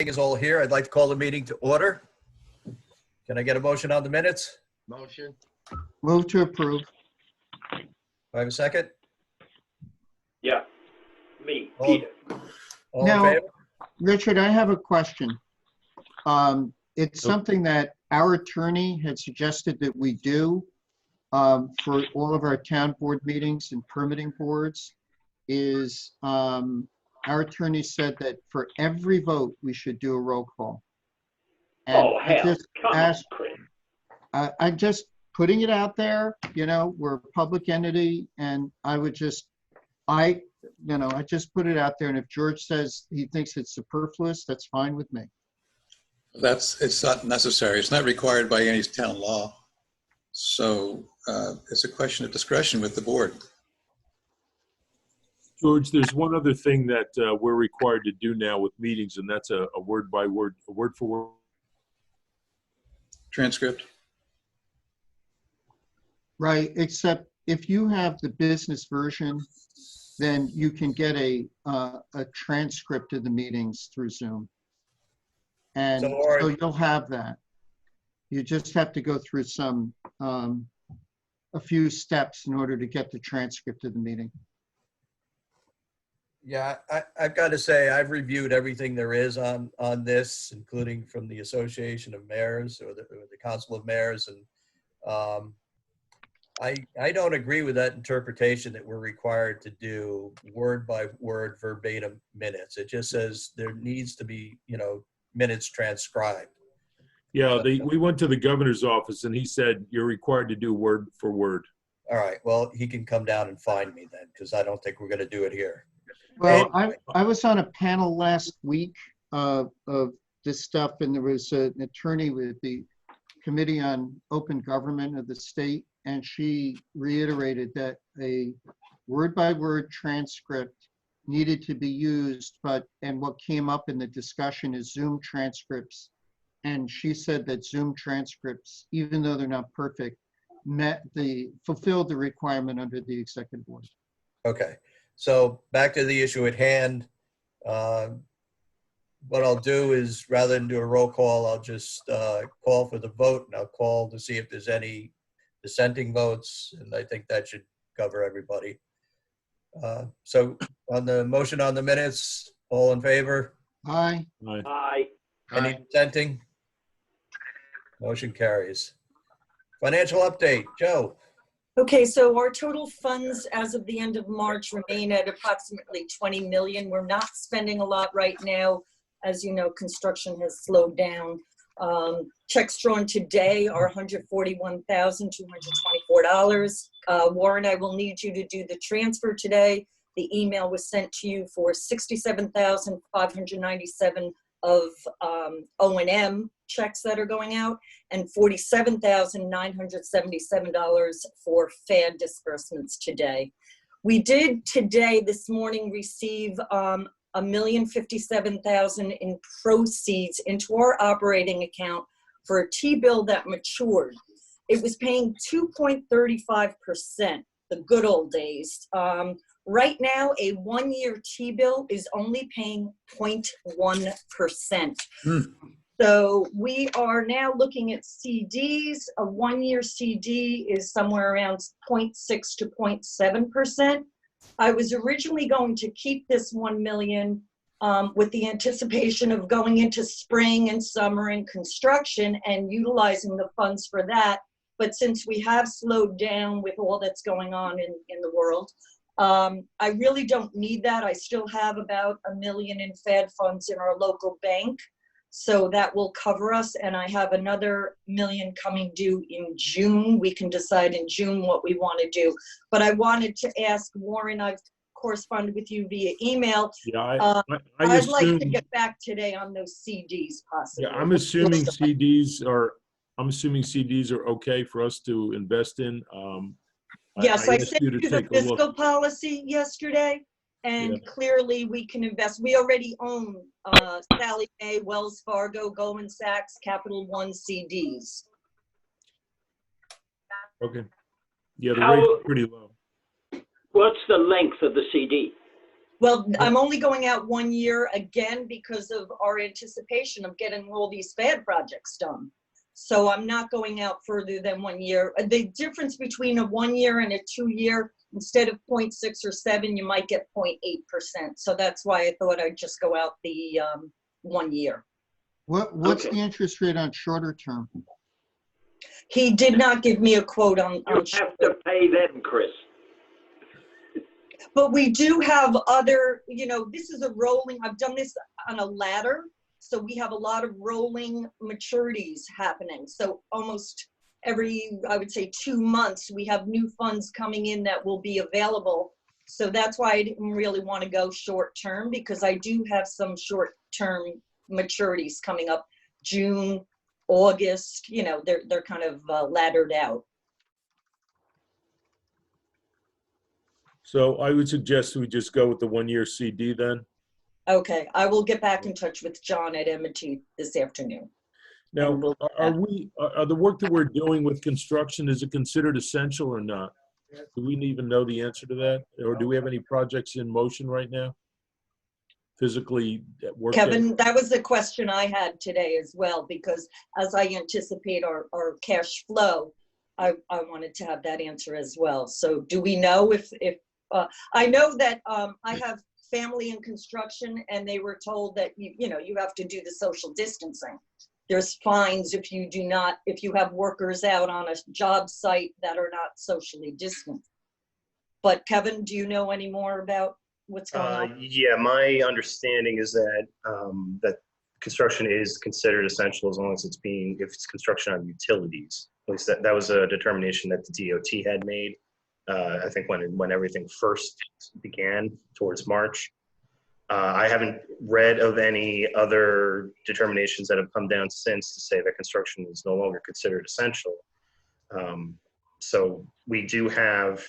Is all here. I'd like to call the meeting to order. Can I get a motion on the minutes? Motion. Move to approve. Do I have a second? Yeah, me, All- Peter. All in Now, favor? Richard, I have a question. It's something that our attorney had suggested that we do for all of our town board meetings and permitting boards is our attorney said that for every vote, we should do a roll call. And Oh, I hell, just come on, asked, Chris. I'm just putting it out there, you know, we're a public entity, and I would just, I just put it out there, and if George says he thinks it's superfluous, that's fine with me. It's not necessary. It's not required by any town law. So it's a question of discretion with the board. George, there's one other thing that we're required to do now with meetings, and that's a word by word, a word for word. Transcript. Right, except if you have the business version, then you can get a transcript of the meetings through Zoom. And so you'll have that. You just have to go through some, a few steps in order to get the transcript of the meeting. Yeah, I've got to say, I've reviewed everything there is on this, including from the Association of Mayors or the Council of Mayors. And I don't agree with that interpretation that we're required to do word by word verbatim minutes. It just says there needs to be, minutes transcribed. Yeah, we went to the governor's office, and he said you're required to do word for word. All right, well, he can come down and find me then, because I don't think we're going to do it here. Well, I was on a panel last week of this stuff, and there was an attorney with the Committee on Open Government of the state, and she reiterated that a word-by-word transcript needed to be used, and what came up in the discussion is Zoom transcripts. And she said that Zoom transcripts, even though they're not perfect, fulfilled the requirement under the executive order. Okay. So back to the issue at hand. What I'll do is, rather than do a roll call, I'll just call for the vote, and I'll call to see if there's any dissenting votes, and I think that should cover everybody. So on the motion on the minutes, all in favor? Aye. Aye. Any dissenting? Motion carries. Financial update, Joe. Okay, so our total funds as of the end of March remain at approximately 20 million. We're not spending a lot right now. As you know, construction has slowed down. Checks drawn today are $141,224. Warren, I will need you to do the transfer today. The email was sent to you for $67,597 of O&M checks that are going out, and $47,977 for FAD disbursements today. We did today, this morning, receive $1,057,000 in proceeds into our operating account for a T-bill that matured. It was paying 2.35%, the good old days. Right now, a one-year T-bill is only paying 0.1%. So we are now looking at CDs. A one-year CD is somewhere around 0.6 to 0.7%. I was originally going to keep this 1 million with the anticipation of going into spring and summer and construction and utilizing the funds for that. But since we have slowed down with all that's going on in the world, I really don't need that. I still have about $1 million in FAD funds in our local bank. So that will cover us. And I have another $1 million coming due in June. We can decide in June what we want to do. But I wanted to ask Warren, I've corresponded with you via email. Yeah, I'd like to get back today on those CDs possibly. Yeah, I'm assuming CDs are okay for us to invest in. Yes, I sent you the take a look. fiscal policy yesterday, and clearly we can invest. We already own Sallie Mae, Wells Fargo, Goldman Sachs, Capital One CDs. Okay. Yeah, the rate's pretty low. What's the length of the CD? Well, I'm only going out 1 year again because of our anticipation of getting all these FAD projects done. So I'm not going out further than 1 year. The difference between a 1 year and a 2 year, instead of 0.6 or 7, you might get 0.8%. So that's why I thought I'd just go out the 1 year. What's Okay. the interest rate on shorter term? He did not give me a quote on You have to pay them, Chris. but we do have other, this is a rolling, I've done this on a ladder. So we have a lot of rolling maturities happening. So almost every, I would say 2 months, we have new funds coming in that will be available. So that's why I didn't really want to go short term, because I do have some short term maturities coming up, June, August, they're kind of laddered out. So I would suggest we just go with the 1 year CD then. Okay, I will get back in touch with John at M&T this afternoon. Now, And we'll- are the work that we're doing with construction, is it considered essential or not? Do we even know the answer to that? Or do we have any projects in motion right now? Physically at work? Kevin, that was the question I had today as well, because as I anticipate our cash flow, I wanted to have that answer as well. So do we know if I know that I have family in construction, and they were told that you have to do the social distancing. There's fines if you have workers out on a job site that are not socially distant. But Kevin, do you know any more about what's going on? Yeah, my understanding is that that construction is considered essential as long as if it's construction on utilities. At least that was a determination that the DOT had made. I think when everything first began towards March. I haven't read of any other determinations that have come down since to say that construction is no longer considered essential. So we do have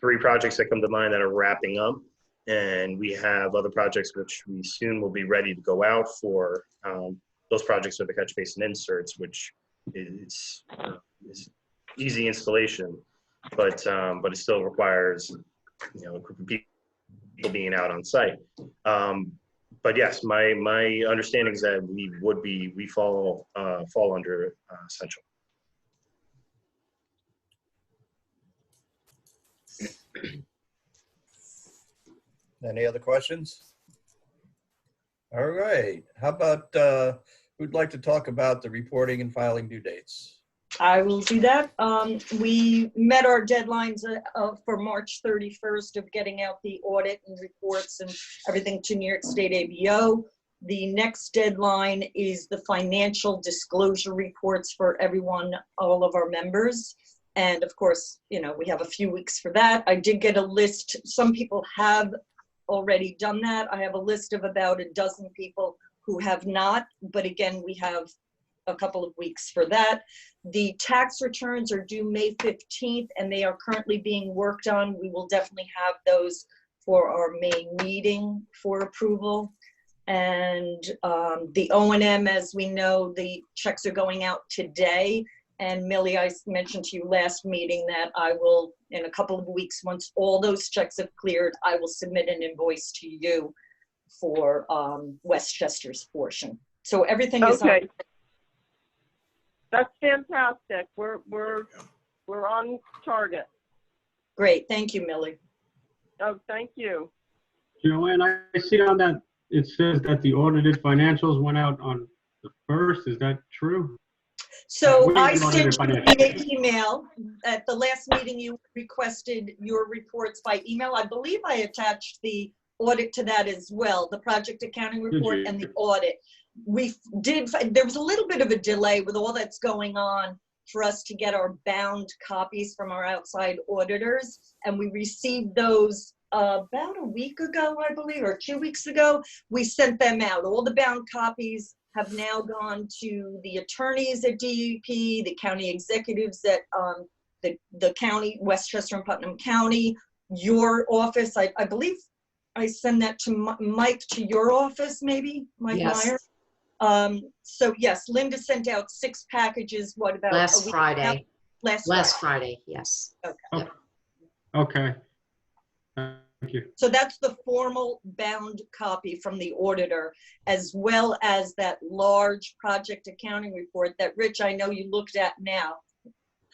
3 projects that come to mind that are wrapping up, and we have other projects which we soon will be ready to go out for. Those projects are the catch basin inserts, which is easy installation, but it still requires a group of people being out on site. But yes, my understanding is that we fall under essential. Any other questions? All right. How about, who'd like to talk about the reporting and filing due dates? I will do that. We met our deadlines for March 31st of getting out the audit and reports and everything to New York State ABO. The next deadline is the financial disclosure reports for everyone, all of our members. And of course, we have a few weeks for that. I did get a list. Some people have already done that. I have a list of about a dozen people who have not, but again, we have a couple of weeks for that. The tax returns are due May 15th, and they are currently being worked on. We will definitely have those for our May meeting for approval. And the O&M, as we know, the checks are going out today. And Millie, I mentioned to you last meeting that I will, in a couple of weeks, once all those checks have cleared, I will submit an invoice to you for Westchester's portion. So everything is on. Okay. That's fantastic. We're on target. Great. Thank you, Millie. Oh, thank you. Joanne, I see on that it says that the audited financials went out on the 1st. Is that true? So What I is an audited sent you financial? via email. At the last meeting, you requested your reports by email. I believe I attached the audit to that as well, the project accounting report and the audit. There was a little bit of a delay with all that's going on for us to get our bound copies from our outside auditors. And we received those about a week ago, I believe, or 2 weeks ago. We sent them out. All the bound copies have now gone to the attorneys at DEP, the county executives at the county, Westchester and Putnam County, your office. I believe I send that to Mike, to your office, maybe, Mike Meyer. So yes, Linda sent out 6 packages. What about last Friday? Last Friday, Friday, yes. Okay. Oh, okay. you. So that's the formal bound copy from the auditor, as well as that large project accounting report that, Rich, I know you looked at now.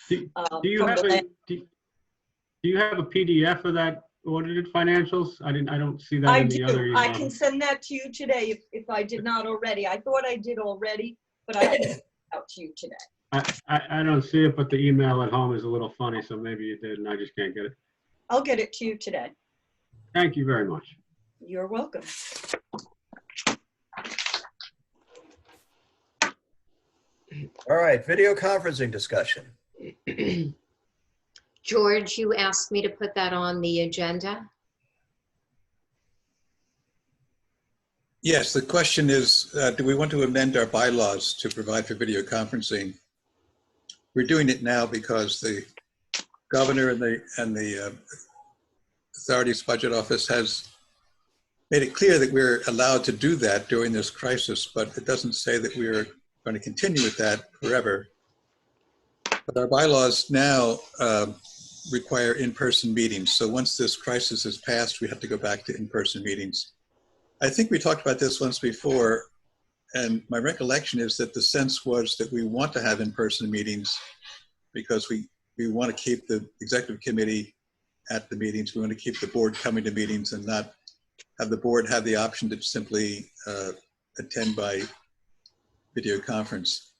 Do you from have the a, last- do you have a PDF of that audited financials? I don't see that I in the other do. I email. can send that to you today if I did not already. I thought I did already, but I can send it out to you today. I don't see it, but the email at home is a little funny, so maybe you did and I just can't get it. I'll get it to you today. Thank you very much. You're welcome. All right, video conferencing discussion. George, you asked me to put that on the agenda. Yes, the question is, do we want to amend our bylaws to provide for video conferencing? We're doing it now because the governor and the authority's budget office has made it clear that we're allowed to do that during this crisis, but it doesn't say that we're going to continue with that forever. But our bylaws now require in-person meetings. So once this crisis is passed, we have to go back to in-person meetings. I think we talked about this once before, and my recollection is that the sense was that we want to have in-person meetings because we want to keep the executive committee at the meetings. We want to keep the board coming to meetings and not have the board have the option to simply attend by video conference.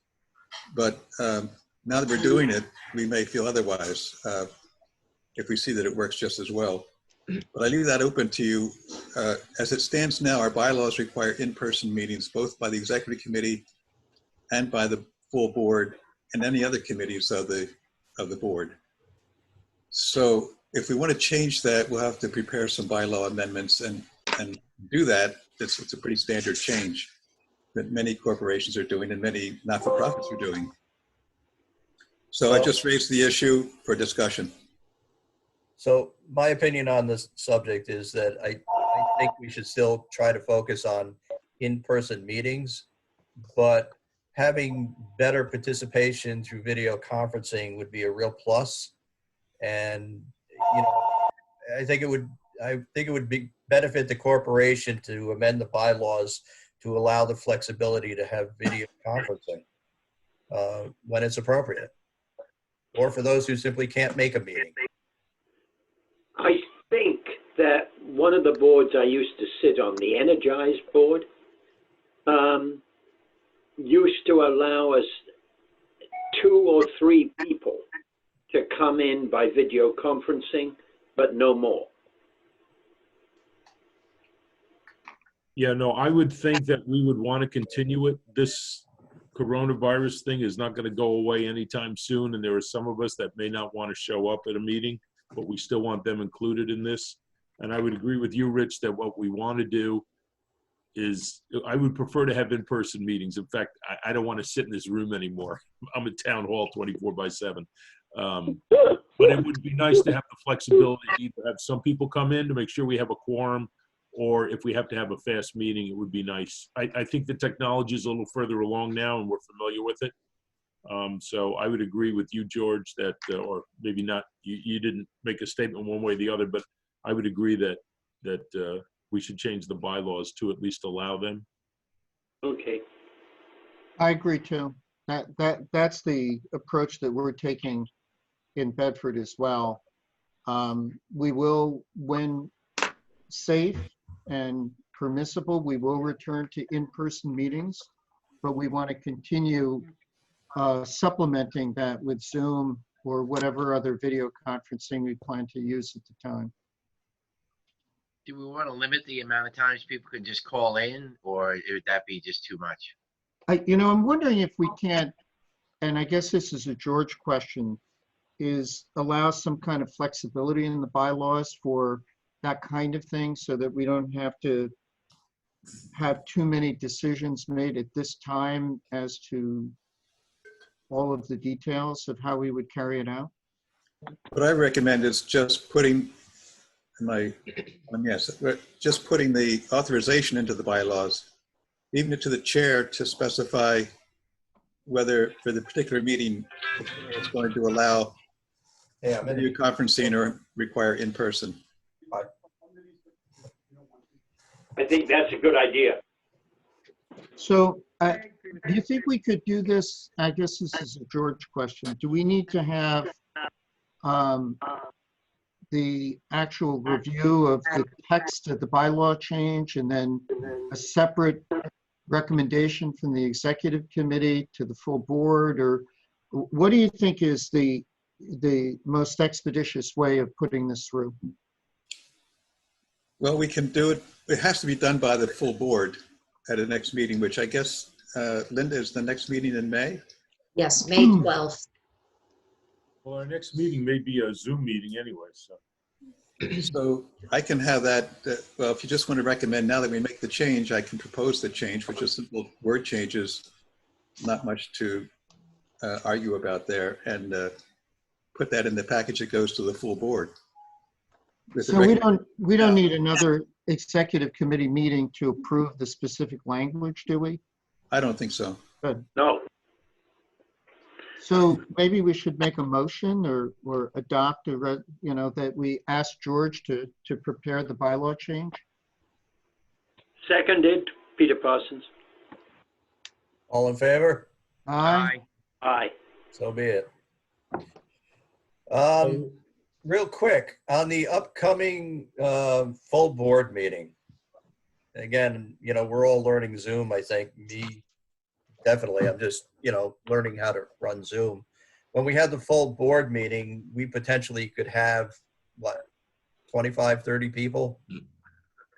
But now that we're doing it, we may feel otherwise if we see that it works just as well. But I leave that open to you. As it stands now, our bylaws require in-person meetings, both by the executive committee and by the full board and any other committees of the board. So if we want to change that, we'll have to prepare some bylaw amendments and do that. It's a pretty standard change that many corporations are doing and many not-for-profits are doing. So I just raised the issue for discussion. So my opinion on this subject is that I think we should still try to focus on in-person meetings, but having better participation through video conferencing would be a real plus. And, you know, I think it would benefit the corporation to amend the bylaws to allow the flexibility to have video conferencing when it's appropriate, or for those who simply can't make a meeting. I think that one of the boards I used to sit on, the Energize board, used to allow us 2 or 3 people to come in by video conferencing, but no more. Yeah, no, I would think that we would want to continue it. This coronavirus thing is not going to go away anytime soon, and there are some of us that may not want to show up at a meeting, but we still want them included in this. And I would agree with you, Rich, that what we want to do is, I would prefer to have in-person meetings. In fact, I don't want to sit in this room anymore. I'm at town hall 24/7. But it would be nice to have the flexibility to either have some people come in to make sure we have a quorum, or if we have to have a fast meeting, it would be nice. I think the technology is a little further along now and we're familiar with it. So I would agree with you, George, that, or maybe not, you didn't make a statement one way or the other, but I would agree that we should change the bylaws to at least allow them. Okay. I agree too. That's the approach that we're taking in Bedford as well. We will, when safe and permissible, we will return to in-person meetings, but we want to continue supplementing that with Zoom or whatever other video conferencing we plan to use at the time. Do we want to limit the amount of times people can just call in, or would that be just too much? I'm wondering if we can't, and I guess this is a George question, is allow some kind of flexibility in the bylaws for that kind of thing so that we don't have to have too many decisions made at this time as to all of the details of how we would carry it out? What I recommend is just putting just putting the authorization into the bylaws, even to the chair, to specify whether for the particular meeting it's going to allow video conferencing or require in-person. I think that's a good idea. So do you think we could do this? I guess this is a George question. Do we need to have the actual review of the text of the bylaw change and then a separate recommendation from the executive committee to the full board? Or what do you think is the most expeditious way of putting this through? Well, we can do it. It has to be done by the full board at the next meeting, which I guess, Linda, is the next meeting in May? Yes, May 12th. Well, our next meeting may be a Zoom meeting anyway, so. So I can have that, well, if you just want to recommend now that we make the change, I can propose the change, which is simple word changes, not much to argue about there, and put that in the package that goes to the full board. So we don't need another executive committee meeting to approve the specific language, do we? I don't think so. Good. No. So maybe we should make a motion or adopt that we ask George to prepare the bylaw change. Seconded, Peter Parsons. All in favor? Aye. Aye. So be it. Real quick, on the upcoming full board meeting, again, we're all learning Zoom, I think. Me, definitely. I'm just, learning how to run Zoom. When we had the full board meeting, we potentially could have, 25, 30 people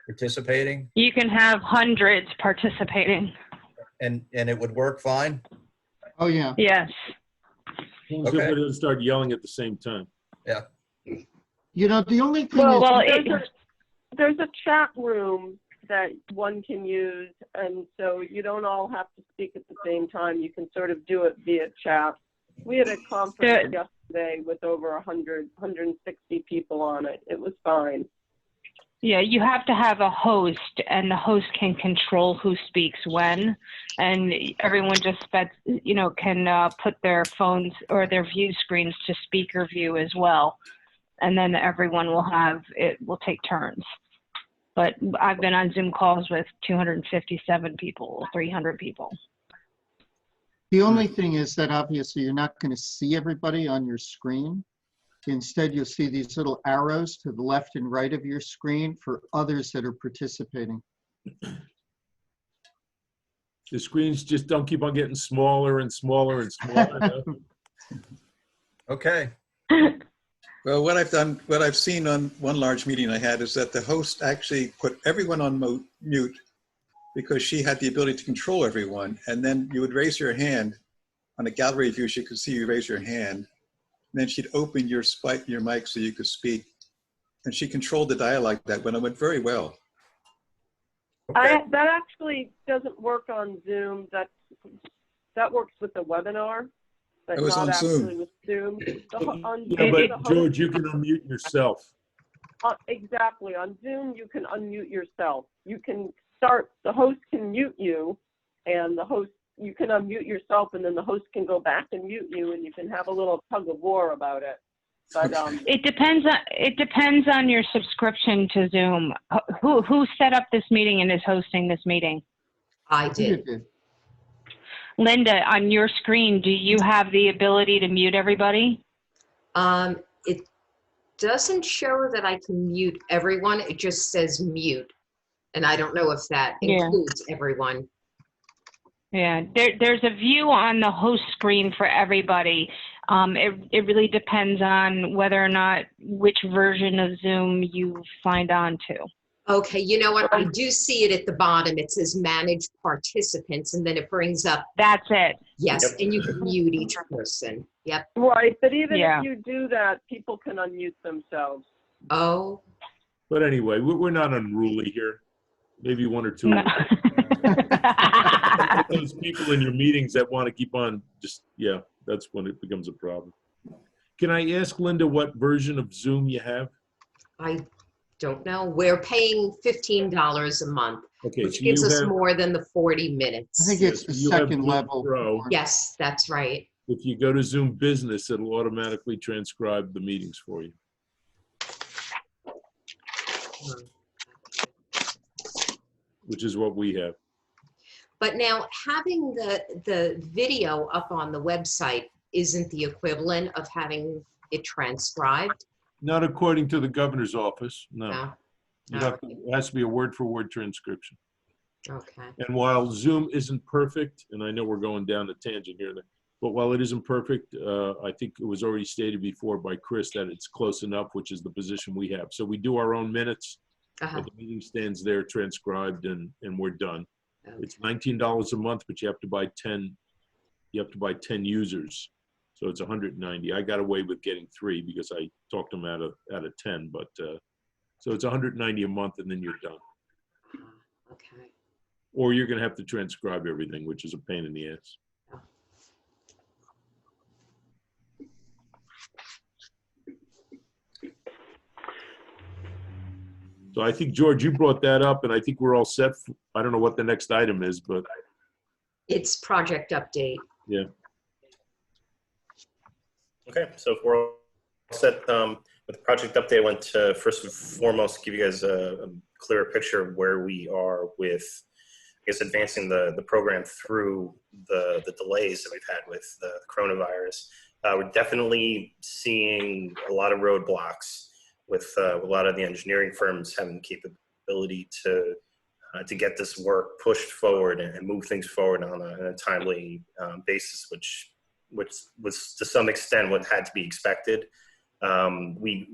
participating? You can have hundreds participating. And it would work fine? Oh, yeah. Yes. As long as Okay. everybody doesn't start yelling at the same time. Yeah. The only thing Well, is, there's a chat room that one can use, and so you don't all have to speak at the same time. You can sort of do it via chat. We had a conference yesterday with over 160 people on it. It was fine. Yeah, you have to have a host, and the host can control who speaks when, and everyone just can put their phones or their view screens to speaker view as well, and then everyone will take turns. But I've been on Zoom calls with 257 people, 300 people. the only thing is that obviously you're not going to see everybody on your screen. Instead, you'll see these little arrows to the left and right of your screen for others that are participating. The screens just don't keep on getting smaller and smaller and smaller. Okay. Well, what I've seen on one large meeting I had is that the host actually put everyone on mute because she had the ability to control everyone. And then you would raise your hand on a gallery view. She could see you raise your hand. And then she'd open your mic so you could speak. And she controlled the dialogue that went. It went very well. Okay. That actually doesn't work on Zoom. That works with the webinar, but It was not on actually Zoom. with Zoom. Yeah, but George, you can unmute yourself. Exactly. On Zoom, you can unmute yourself. You can start, the host can mute you, and you can unmute yourself, and then the host can go back and mute you, and you can have a little tug of war about it. But It depends on your subscription to Zoom. Who set up this meeting and is hosting this meeting? I did. Linda, on your screen, do you have the ability to mute everybody? It doesn't show that I can mute everyone. It just says mute. And I don't know if that includes everyone. Yeah, there's a view on the host screen for everybody. It really depends on whether or not which version of Zoom you signed on to. Okay, you know what? I do see it at the bottom. It says manage participants, and then it brings up. That's it. Yes, and you can mute each person. Yep. right, but even if you do that, people can unmute themselves. Oh. But anyway, we're not unruly here. Maybe one or two. No. Those people in your meetings that want to keep on that's when it becomes a problem. Can I ask Linda what version of Zoom you have? I don't know. We're paying $15 a month, Okay, which so gives you us have- more than the 40 minutes. I think it's the you have second Zoom level. Pro. Yes, that's right. If you go to Zoom Business, it'll automatically transcribe the meetings for you. which is what we have. But now having the video up on the website isn't the equivalent of having it transcribed? Not according to the governor's office, no. No? It has to be a word-for-word transcription. Okay. And while Zoom isn't perfect, and I know we're going down a tangent here, but while it isn't perfect, I think it was already stated before by Chris that it's close enough, which is the position we have. So we do our own minutes, but the meeting stands there transcribed, and we're done. Okay. It's $19 a month, but you have to buy 10. You have to buy 10 users, so it's 190. I got away with getting 3 because I talked them out of 10. But so it's 190 a month, and then you're done. Okay. Or you're going to have to transcribe everything, which is a pain in the ass. So I think, George, you brought that up, and I think we're all set. I don't know what the next item is, but. It's project update. Yeah. Okay, so if we're all set with the project update, I want to first and foremost give you guys a clearer picture of where we are with, I guess, advancing the program through the delays that we've had with the coronavirus. We're definitely seeing a lot of roadblocks with a lot of the engineering firms having the capability to get this work pushed forward and move things forward on a timely basis, which was to some extent what had to be expected. We've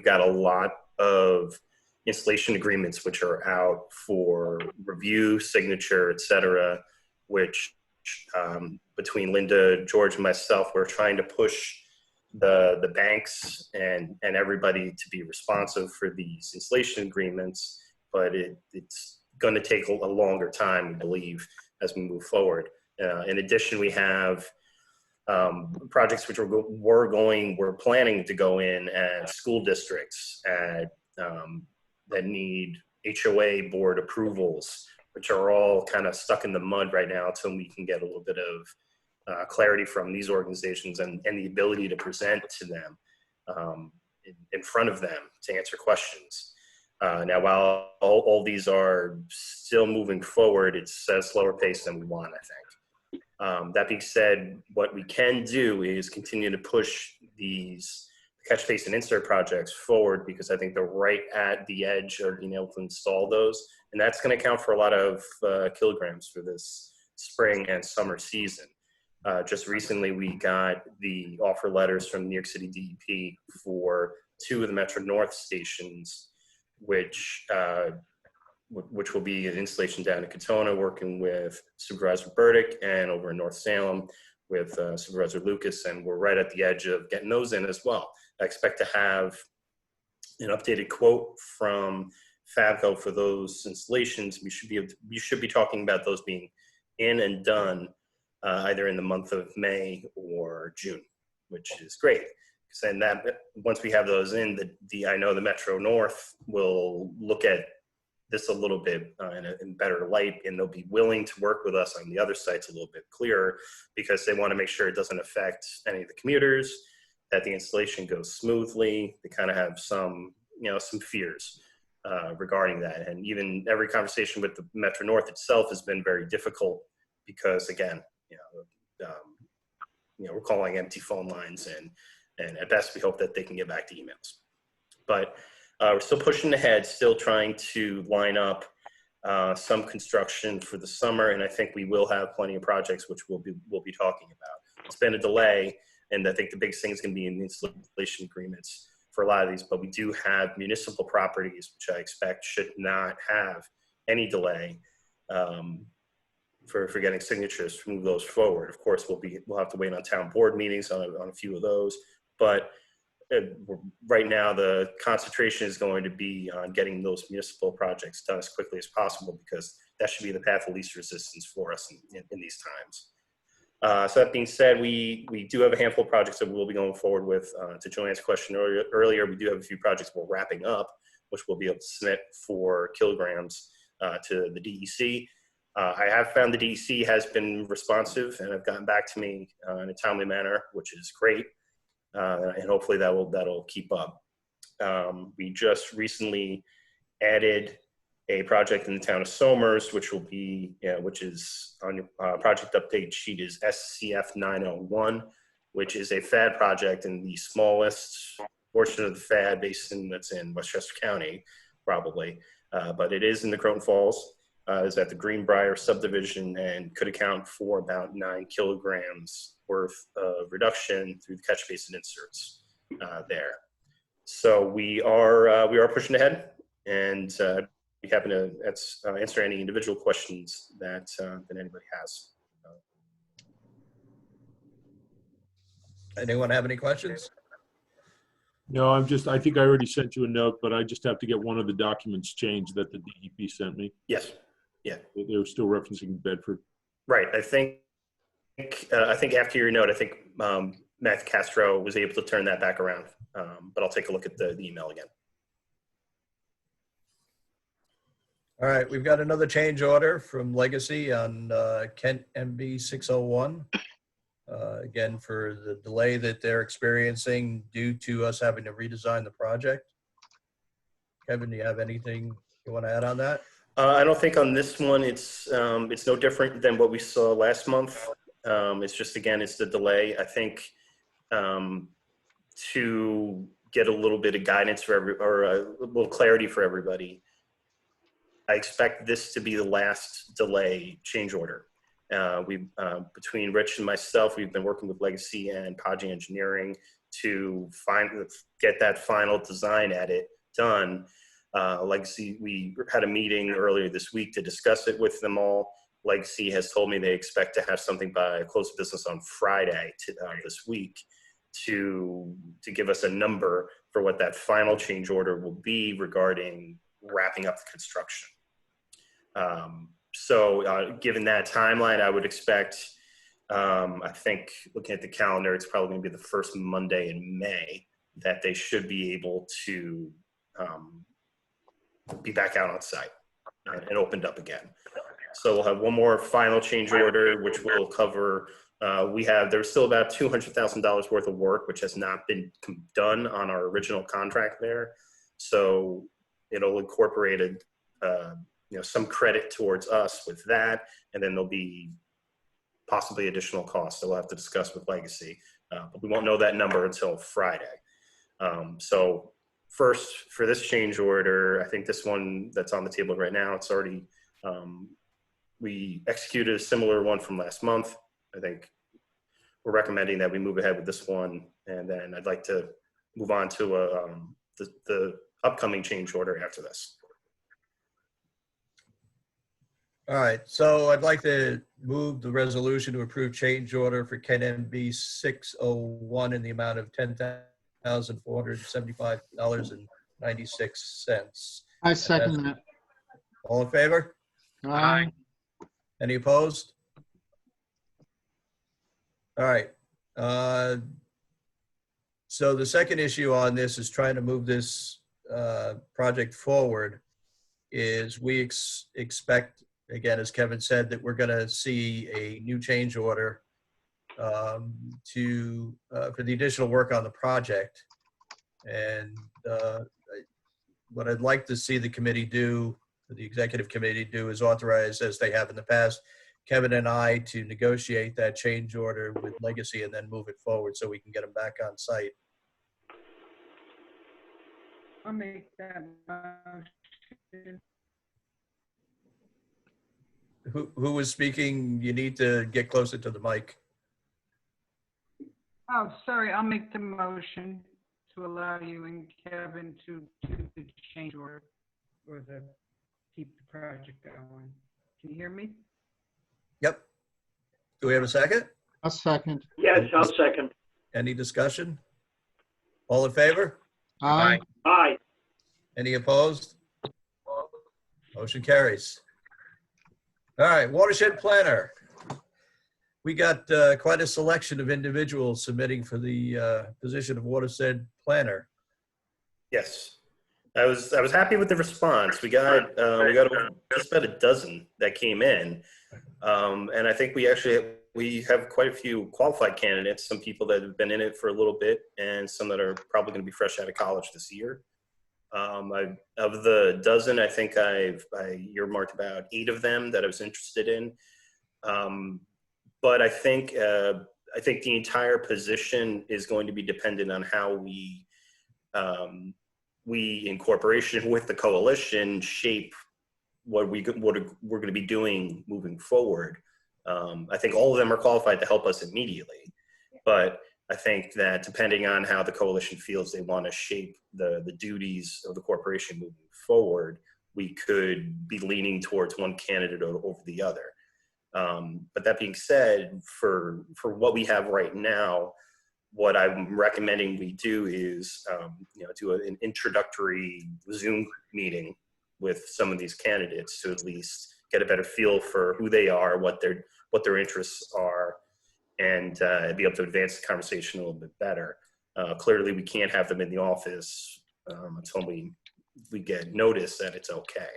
got a lot of installation agreements which are out for review, signature, et cetera, which between Linda, George, and myself, we're trying to push the banks and everybody to be responsive for these installation agreements, but it's going to take a longer time, we believe, as we move forward. In addition, we have projects which we're planning to go in as school districts that need HOA board approvals, which are all kind of stuck in the mud right now until we can get a little bit of clarity from these organizations and the ability to present to them in front of them to answer questions. Now, while all these are still moving forward, it's at a slower pace than we want, I think. That being said, what we can do is continue to push these catch basin insert projects forward, because I think they're right at the edge of being able to install those. And that's going to account for a lot of kilograms for this spring and summer season. Just recently, we got the offer letters from New York City DEP for 2 of the Metro North stations, which will be an installation down in Katona, working with Supervisor Burdick, and over in North Salem with Supervisor Lucas, and we're right at the edge of getting those in as well. I expect to have an updated quote from Fabco for those installations. We should be talking about those being in and done either in the month of May or June, which is great. And that once we have those in, I know the Metro North will look at this a little bit in better light, and they'll be willing to work with us on the other sites a little bit clearer, because they want to make sure it doesn't affect any of the commuters, that the installation goes smoothly. They kind of have some fears regarding that. And even every conversation with the Metro North itself has been very difficult, because again, we're calling empty phone lines, and at best we hope that they can get back to emails. But we're still pushing ahead, still trying to line up some construction for the summer, and I think we will have plenty of projects which we'll be talking about. It's been a delay, and I think the big thing is going to be in the installation agreements for a lot of these, but we do have municipal properties which I expect should not have any delay for getting signatures to move those forward. Of course, we'll have to wait on town board meetings on a few of those, but right now the concentration is going to be on getting those municipal projects done as quickly as possible, because that should be the path of least resistance for us in these times. So that being said, we do have a handful of projects that we'll be going forward with. To Joanne's question earlier, we do have a few projects we're wrapping up, which we'll be able to submit for kilograms to the DEC. I have found the DEC has been responsive and have gotten back to me in a timely manner, which is great. And hopefully that'll keep up. We just recently added a project in the town of Somers, which will be, which is on your project update sheet is SCF 901, which is a FAD project in the smallest portion of the FAD basin that's in Westchester County, probably. But it is in the Croton Falls. Is at the Greenbrier subdivision and could account for about 9 kilograms worth of reduction through the catch basin inserts there. So we are pushing ahead, and be happy to answer any individual questions that anybody has. Anyone have any questions? No, I think I already sent you a note, but I just have to get one of the documents changed that the DEP sent me. Yes. Yeah. They were still referencing Bedford. Right. I think after your note, I think Matt Castro was able to turn that back around. But I'll take a look at the email again. All right, we've got another change order from Legacy on Kent MB 601. Again, for the delay that they're experiencing due to us having to redesign the project. Kevin, do you have anything you want to add on that? I don't think on this one it's no different than what we saw last month. It's just, again, it's the delay. I think to get a little bit of guidance for a little clarity for everybody, I expect this to be the last delay change order. Between Rich and myself, we've been working with Legacy and Podgy Engineering to get that final design edit done. Legacy, we had a meeting earlier this week to discuss it with them all. Legacy has told me they expect to have something by close of business on Friday this week to give us a number for what that final change order will be regarding wrapping up the construction. So given that timeline, I would expect, I think looking at the calendar, it's probably going to be the first Monday in May that they should be able to be back out on site and opened up again. So we'll have one more final change order, which will cover, there's still about $200,000 worth of work, which has not been done on our original contract there. So it'll incorporate some credit towards us with that. And then there'll be possibly additional costs that we'll have to discuss with Legacy. But we won't know that number until Friday. So first, for this change order, I think this one that's on the table right now, it's already, we executed a similar one from last month. I think we're recommending that we move ahead with this one. And then I'd like to move on to the upcoming change order after this. All right, so I'd like to move the resolution to approve change order for Kent MB 601 in the amount of $10,475.96. I second that. All in favor? Aye. Any opposed? All right. So the second issue on this is trying to move this project forward. Is we expect, again, as Kevin said, that we're going to see a new change order for the additional work on the project. And what I'd like to see the committee do, the executive committee do, is authorize, as they have in the past, Kevin and I to negotiate that change order with Legacy and then move it forward so we can get them back on site. I'll make that motion. Who was speaking? You need to get closer to the mic. Oh, sorry, I'll make the motion to allow you and Kevin to do the change order or keep the project going. Can you hear me? Yep. Do we have a second? A second. Yes, I'll second. Any discussion? All in favor? Aye. Aye. Any opposed? Motion carries. All right, Watershed Planner. We got quite a selection of individuals submitting for the position of Watershed Planner. Yes, I was happy with the response. We got just about a dozen that came in, and I think we have quite a few qualified candidates. Some people that have been in it for a little bit, and some that are probably going to be fresh out of college this year. Of the dozen, I think I earmarked about 8 of them that I was interested in. But I think the entire position is going to be dependent on how we in cooperation with the coalition, shape what we're going to be doing moving forward. I think all of them are qualified to help us immediately, but I think that depending on how the coalition feels they want to shape the duties of the corporation moving forward, we could be leaning towards one candidate over the other. But that being said, for what we have right now, what I'm recommending we do is do an introductory Zoom meeting with some of these candidates to at least get a better feel for who they are, what their interests are, and be able to advance the conversation a little bit better. Clearly, we can't have them in the office until we get notice that it's okay.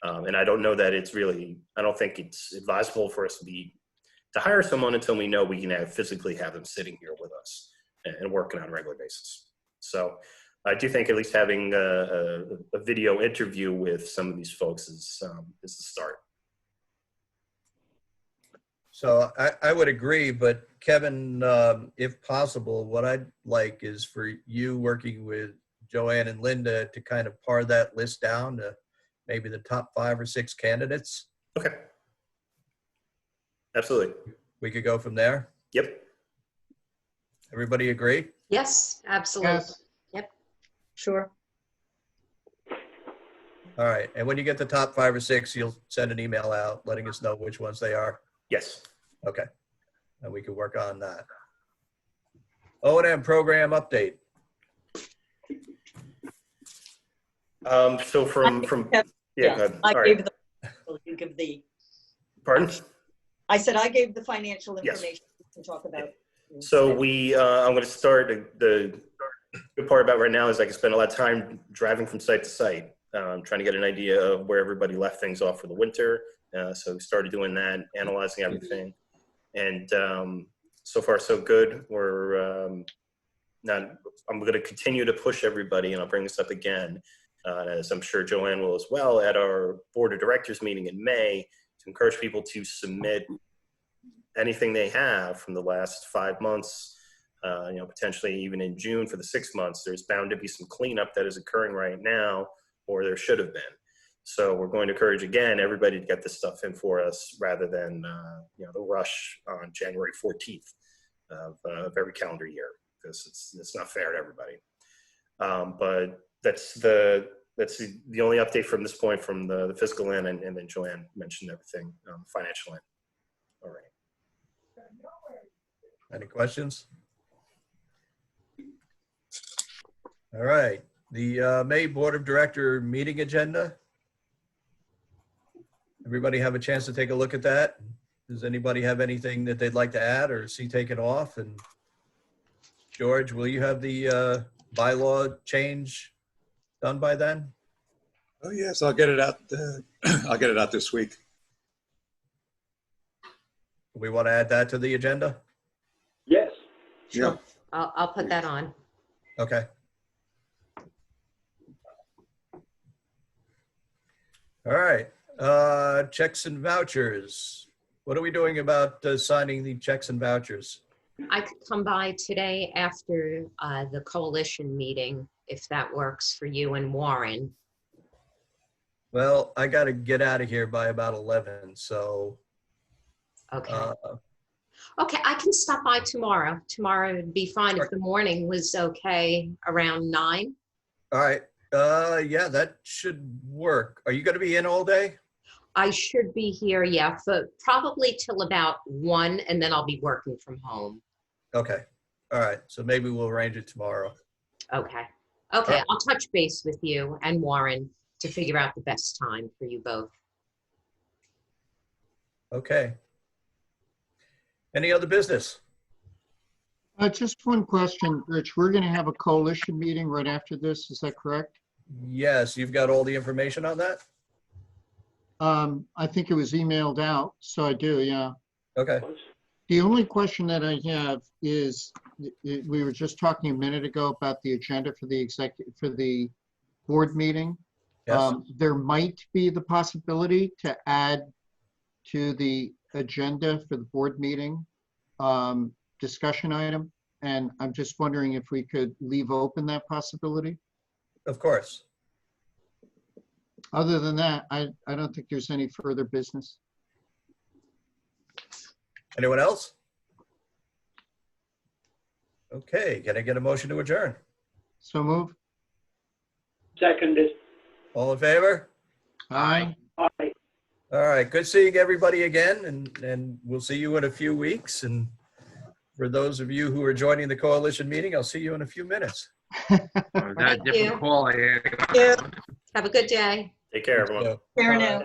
And I don't know that I don't think it's advisable for us to hire someone until we know we can physically have them sitting here with us and working on a regular basis. So I do think at least having a video interview with some of these folks is the start. So I would agree, but Kevin, if possible, what I'd like is for you working with Joanne and Linda to kind of pare that list down to maybe the top 5 or 6 candidates. Okay. Absolutely. We could go from there. Yep. Everybody agree? Yes, absolutely. Yes. Yep. Sure. All right. And when you get the top 5 or 6, you'll send an email out letting us know which ones they are. Yes. Okay. And we can work on that. O&M program update. So from Yeah, go ahead. I All gave right. you give the. Pardon? I said I gave the financial Yes. information to talk about. So I'm going to start. The good part about right now is I can spend a lot of time driving from site to site, trying to get an idea of where everybody left things off for the winter. So we started doing that, analyzing everything, and so far so good. I'm going to continue to push everybody, and I'll bring this up again, as I'm sure Joanne will as well, at our board of directors meeting in May, to encourage people to submit anything they have from the last 5 months, potentially even in June for the 6 months. There's bound to be some cleanup that is occurring right now, or there should have been. So we're going to encourage, again, everybody to get this stuff in for us rather than, the rush on January 14th of every calendar year, because it's not fair to everybody. But that's the only update from this point from the fiscal end, and then Joanne mentioned everything financial end. All right. Any questions? All right. The May Board of Director meeting agenda. Everybody have a chance to take a look at that? Does anybody have anything that they'd like to add or see taken off? And George, will you have the bylaw change done by then? Oh, yes, I'll get it out. I'll get it out this week. We want to add that to the agenda? Yes. Sure. I'll put that on. Okay. All right. Checks and vouchers. What are we doing about signing the checks and vouchers? I could come by today after the coalition meeting, if that works for you and Warren. Well, I got to get out of here by about 11, so. Okay. Okay, I can stop by tomorrow. Tomorrow would be fine if the morning was okay around 9. All right. Yeah, that should work. Are you going to be in all day? I should be here, yeah, for probably till about 1, and then I'll be working from home. Okay. All right. So maybe we'll arrange it tomorrow. Okay. Okay, I'll touch base with you and Warren to figure out the best time for you both. Okay. Any other business? Just one question, Rich. We're going to have a coalition meeting right after this. Is that correct? Yes. You've got all the information on that? I think it was emailed out, so I do, yeah. Okay. The only question that I have is, we were just talking a minute ago about the agenda for the board meeting. Yes. There might be the possibility to add to the agenda for the board meeting discussion item. And I'm just wondering if we could leave open that possibility. Of course. Other than that, I don't think there's any further business. Anyone else? Okay, can I get a motion to adjourn? So move. Seconded. All in favor? Aye. Aye. All right, good seeing everybody again, and we'll see you in a few weeks. And for those of you who are joining the coalition meeting, I'll see you in a few minutes. That Thank different you. call. Thank you. Have a good day. Take care, everyone. Fair enough.